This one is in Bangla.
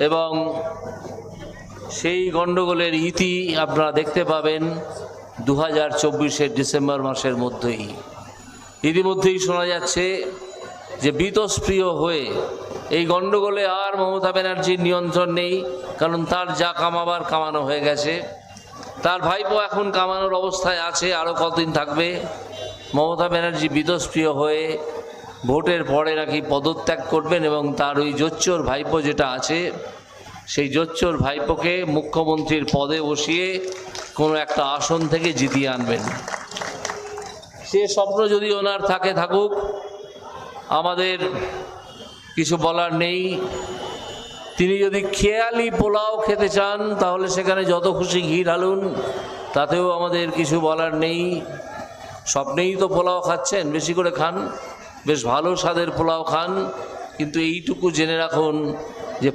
এবং সেই গণ্ডগোলের ইতি আপনারা দেখতে পাবেন 2024-এর ডিসেম্বর মাসের মধ্যেই। ইতিমধ্যেই শোনা যাচ্ছে যে বীতস্প্রিয় হয়ে এই গণ্ডগোলে আর মমতা ব্যানার্জির নিয়ন্ত্রণ নেই, কারণ তার যা কামাবার কামানো হয়ে গেছে। তার ভাইপো এখন কামানোর অবস্থায় আছে, আরও কতদিন থাকবে। মমতা ব্যানার্জি বীতস্প্রিয় হয়ে ভোটের পরে নাকি পদত্যাগ করবেন এবং তার ওই জোচ্চোর ভাইপো যেটা আছে সেই জোচ্চোর ভাইপোকে মুখ্যমন্ত্রীর পদে বসিয়ে কোনো একটা আসন থেকে জিতিয়ে আনবেন। সে স্বপ্ন যদি ওনার থাকে থাকুক, আমাদের কিছু বলার নেই। তিনি যদি খেয়ালি পোলাও খেতে চান তাহলে সেখানে যত খুশি ঘি ঢালুন, তাতেও আমাদের কিছু বলার নেই। স্বপ্নেই তো পোলাও খাচ্ছেন, বেশি করে খান, বেশ ভালো স্বাদের পোলাও খান, কিন্তু এইটুকু জেনে রাখুন